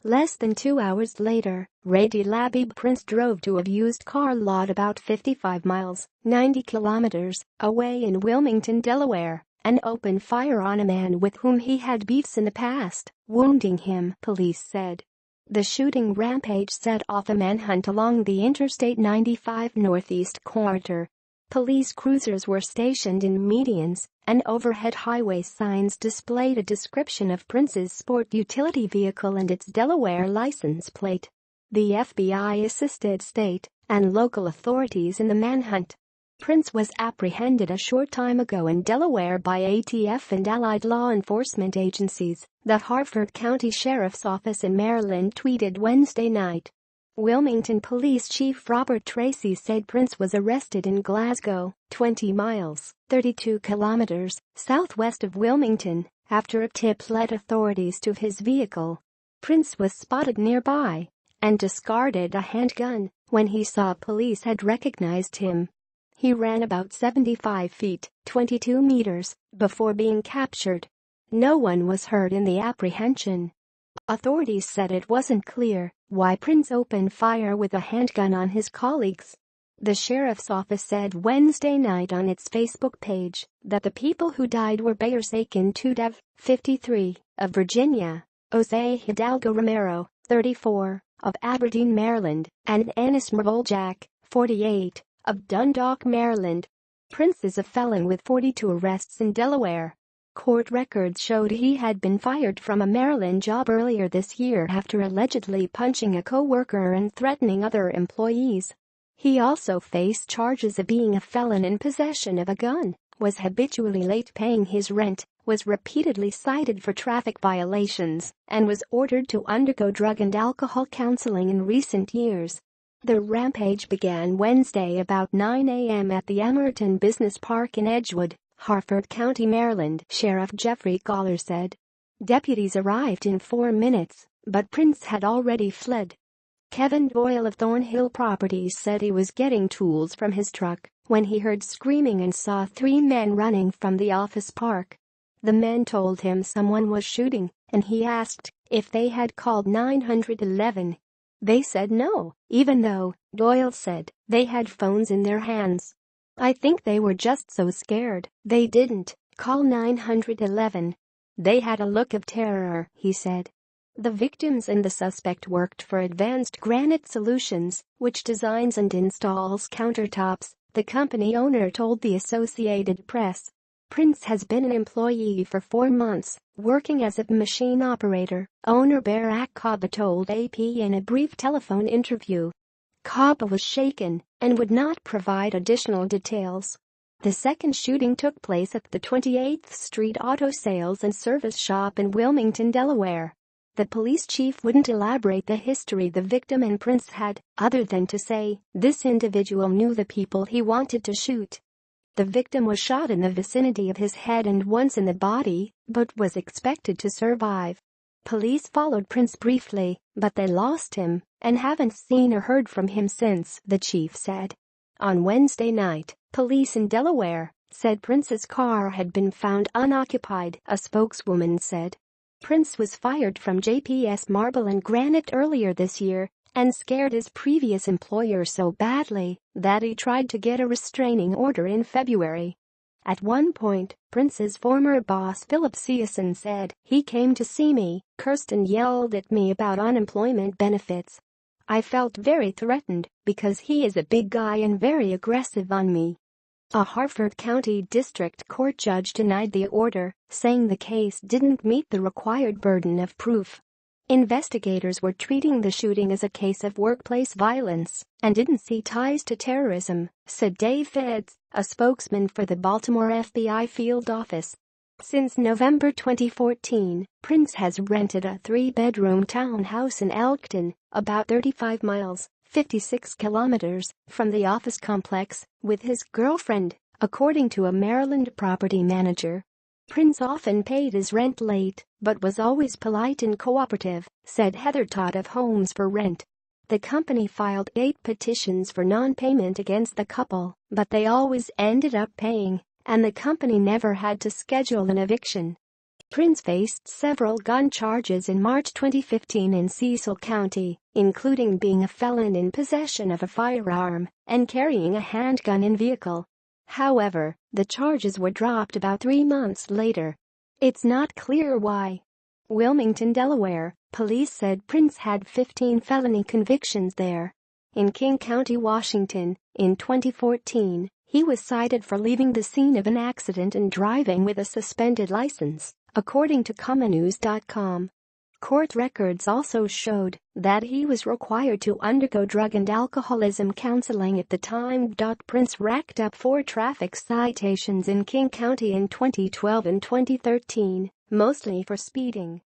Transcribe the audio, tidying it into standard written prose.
Less than 2 hours later, Radi Labib Prince drove to a used car lot about 55 miles, 90 kilometers, away in Wilmington, Delaware, and opened fire on a man with whom he had beefs in the past, wounding him, police said. The shooting Rampage set off a manhunt along the Interstate 95 Northeast corridor. Police cruisers were stationed in medians, and overhead highway signs displayed a description of Prince's sport utility vehicle and its Delaware license plate. The FBI assisted state and local authorities in the manhunt. Prince was apprehended a short time ago in Delaware by ATF and allied law enforcement agencies, the Harford County Sheriff's Office in Maryland tweeted Wednesday night. Wilmington Police Chief Robert Tracy said Prince was arrested in Glasgow, 20 miles, 32 kilometers, southwest of Wilmington, after a tip led authorities to his vehicle. Prince was spotted nearby and discarded a handgun when he saw police had recognized him. He ran about 75 feet, 22 meters, before being captured. No one was hurt in the apprehension. Authorities said it wasn't clear why Prince opened fire with a handgun on his colleagues. The sheriff's office said Wednesday night on its Facebook page that the people who died were Bayer-Sakin Tudev, 53, of Virginia, Jose Hidalgo Romero, 34, of Aberdeen, Maryland, and Anis Mrvoljak, 48, of Dundalk, Maryland. Prince is a felon with 42 arrests in Delaware. Court records showed he had been fired from a Maryland job earlier this year after allegedly punching a co-worker and threatening other employees. He also faced charges of being a felon in possession of a gun, was habitually late paying his rent, was repeatedly cited for traffic violations, and was ordered to undergo drug and alcohol counseling in recent years. The rampage began Wednesday about 9 a.m. at the Amerton Business Park in Edgewood, Harford County, Maryland, Sheriff Jeffrey Galler said. Deputies arrived in 4 minutes, but Prince had already fled. Kevin Doyle of Thornhill Properties said he was getting tools from his truck when he heard screaming and saw 3 men running from the office park. The men told him someone was shooting, and he asked if they had called 911. They said no, even though, Doyle said, they had phones in their hands. I think they were just so scared, they didn't call 911. They had a look of terror, he said. The victims and the suspect worked for Advanced Granite Solutions, which designs and installs countertops, the company owner told the Associated Press. Prince has been an employee for 4 months, working as a machine operator, owner Barak Kaba told AP in a brief telephone interview. Kaba was shaken and would not provide additional details. The second shooting took place at the 28th Street Auto Sales and Service Shop in Wilmington, Delaware. The police chief wouldn't elaborate the history the victim and Prince had, other than to say, this individual knew the people he wanted to shoot. The victim was shot in the vicinity of his head and once in the body, but was expected to survive. Police followed Prince briefly, but they lost him and haven't seen or heard from him since, the chief said. On Wednesday night, police in Delaware said Prince's car had been found unoccupied, a spokeswoman said. Prince was fired from JPS Marble and Granite earlier this year and scared his previous employer so badly that he tried to get a restraining order in February. At one point, Prince's former boss Philip Season said, he came to see me, cursed and yelled at me about unemployment benefits. I felt very threatened because he is a big guy and very aggressive on me. A Harford County District Court judge denied the order, saying the case didn't meet the required burden of proof. Investigators were treating the shooting as a case of workplace violence and didn't see ties to terrorism, said Dave Feds, a spokesman for the Baltimore FBI field office. Since November 2014, Prince has rented a 3-bedroom townhouse in Elkton, about 35 miles, 56 kilometers, from the office complex, with his girlfriend, according to a Maryland property manager. Prince often paid his rent late, but was always polite and cooperative, said Heather Todd of Homes for Rent. The company filed 8 petitions for non-payment against the couple, but they always ended up paying, and the company never had to schedule an eviction. Prince faced several gun charges in March 2015 in Cecil County, including being a felon in possession of a firearm and carrying a handgun in vehicle. However, the charges were dropped about 3 months later. It's not clear why. Wilmington, Delaware, police said Prince had 15 felony convictions there. In King County, Washington, in 2014, he was cited for leaving the scene of an accident and driving with a suspended license, according to commonnews.com. Court records also showed that he was required to undergo drug and alcoholism counseling at the time. Prince racked up 4 traffic citations in King County in 2012 and 2013, mostly for speeding.